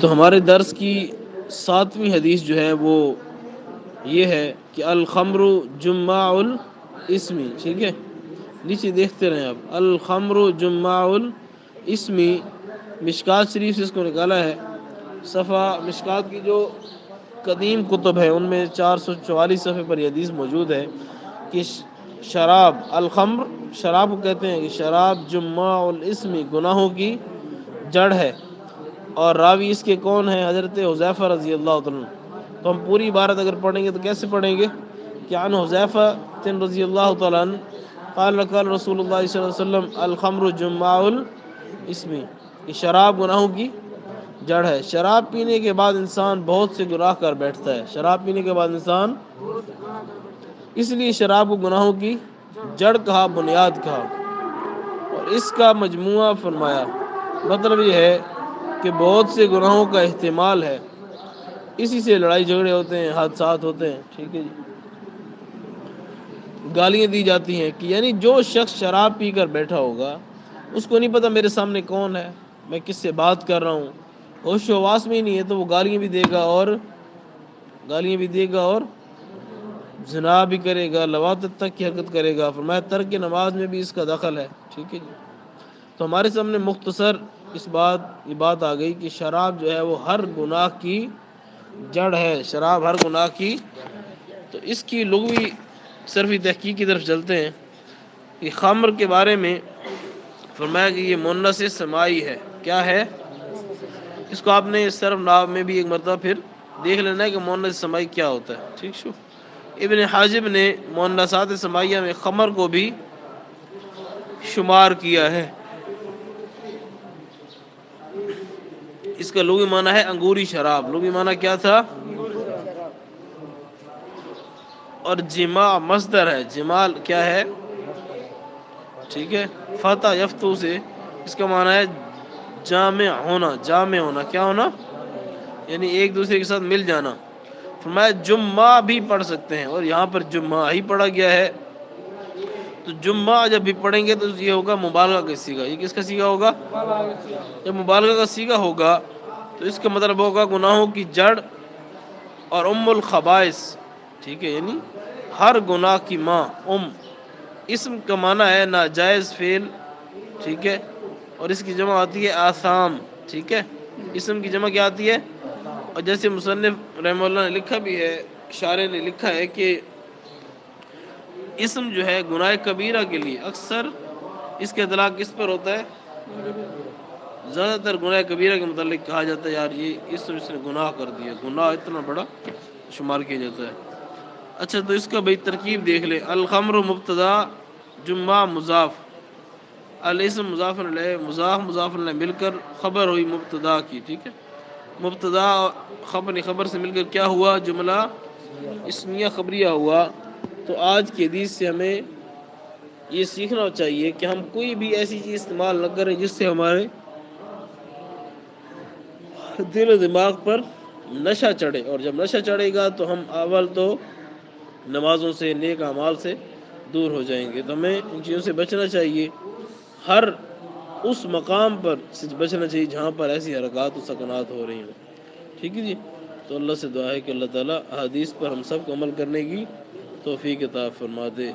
تو ہمارے درس کی 7ویں حدیث جو ہے وہ یہ ہے کہ الخمر جماع الاسمی، ٹھیک ہے، نیچے دیکھتے رہیں آپ، الخمر جماع الاسمی، مشکات شریف سے اس کو نکالا ہے۔ صفحہ مشکات کی جو قدیم کتب ہے ان میں 444 صفحے پر یہ حدیث موجود ہے کہ شراب، الخمر شراب کو کہتے ہیں، کہ شراب جماع الاسمی گناہوں کی جڑ ہے، اور راوی اس کے کون ہیں؟ حضرت حذیفہ رضی اللہ عنہ۔ تو ہم پوری عبارت اگر پڑھیں گے تو کیسے پڑھیں گے کہ عن حذیفہ رضی اللہ تعالیٰ عنہ قال قال رسول اللہ صلی اللہ علیہ وسلم الخمر جماع الاسمی، کہ شراب گناہوں کی جڑ ہے۔ شراب پینے کے بعد انسان بہت سے گناہ کر بیٹھتا ہے، شراب پینے کے بعد انسان، اس لیے شراب کو گناہوں کی جڑ کہا، بنیاد کہا، اور اس کا مجموعہ فرمایا۔ مطلب یہ ہے کہ بہت سے گناہوں کا احتمال ہے، اسی سے لڑائی جھگڑے ہوتے ہیں، حادثات ہوتے ہیں، ٹھیک ہے جی، گالیاں دی جاتی ہیں، کہ یعنی جو شخص شراب پی کر بیٹھا ہوگا اس کو نہیں پتہ میرے سامنے کون ہے، میں کس سے بات کر رہا ہوں، ہوش و حواس میں ہی نہیں ہے، تو وہ گالیاں بھی دے گا اور زنا بھی کرے گا، لواطت تک کی حرکت کرے گا۔ فرمایا ترک نماز میں بھی اس کا دخل ہے، ٹھیک ہے جی۔ تو ہمارے سامنے مختصر یہ بات آ گئی کہ شراب جو ہے وہ ہر گناہ کی جڑ ہے، شراب ہر گناہ کی۔ تو اس کی لغوی صرفی تحقیق کی طرف چلتے ہیں کہ خمر کے بارے میں فرمایا کہ یہ مونس سمائی ہے۔ کیا ہے؟ اس کو آپ نے صرف ناو میں بھی ایک مرتبہ پھر دیکھ لینا ہے کہ مونس سمائی کیا ہوتا ہے، ٹھیک شو۔ ابن حاجب نے مونسات سمائیہ میں خمر کو بھی شمار کیا ہے۔ اس کا لغوی معنی ہے انگوری شراب، لغوی معنی کیا تھا؟ اور جماع مصدر ہے، جمال کیا ہے؟ ٹھیک ہے، فتح یفتو سے اس کا معنی ہے جامع ہونا، کیا ہونا؟ یعنی ایک دوسرے کے ساتھ مل جانا۔ فرمایا جمعہ بھی پڑھ سکتے ہیں، اور یہاں پر جمعہ ہی پڑھا گیا ہے۔ تو جمعہ جب بھی پڑھیں گے تو یہ ہوگا مبالغہ کا صیغہ۔ یہ کس کا صیغہ ہوگا؟ جب مبالغہ کا صیغہ ہوگا تو اس کا مطلب ہوگا گناہوں کی جڑ اور ام الخبائث، ٹھیک ہے، یعنی ہر گناہ کی ماں، اسم کا معنی ہے ناجائز فعل، ٹھیک ہے، اور اس کی جمع آتی ہے آثام، ٹھیک ہے، اسم کی جمع کیا آتی ہے؟ اور جیسے مصنف رحمہ اللہ نے لکھا بھی ہے، شارح نے لکھا ہے کہ اسم جو ہے گناہ کبیرہ کے لیے اکثر اس کے اطلاق کس پر ہوتا ہے؟ زیادہ تر گناہ کبیرہ کے متعلق کہا جاتا ہے یار یہ اس نے گناہ کر دیا، گناہ اتنا بڑا شمار کیا جاتا ہے۔ اچھا تو اس کا بھئی ترکیب دیکھ لیں۔ الخمر مبتدا، جمعہ مضاف، الاسم مضاف الیہ، مضاف الیہ مل کر خبر ہوئی مبتدا کی، ٹھیک ہے، مبتدا خبر سے مل کر کیا ہوا؟ جملہ اسمیہ خبریہ ہوا۔ تو آج کی حدیث سے ہمیں یہ سیکھنا چاہیے کہ ہم کوئی بھی ایسی چیز استعمال نہ کریں جس سے ہمارے دل و دماغ پر نشہ چڑھے، اور جب نشہ چڑھے گا تو ہم اول تو نمازوں سے، نیک اعمال سے دور ہو جائیں گے۔ تو ہمیں ان چیزوں سے بچنا چاہیے، ہر اس مقام پر سے بچنا چاہیے جہاں پر ایسی حرکات و سکنات ہو رہی ہوں، ٹھیک ہے جی۔ تو اللہ سے دعا ہے کہ اللہ تعالیٰ احادیث پر ہم سب کو عمل کرنے کی توفیق عطا فرما دے۔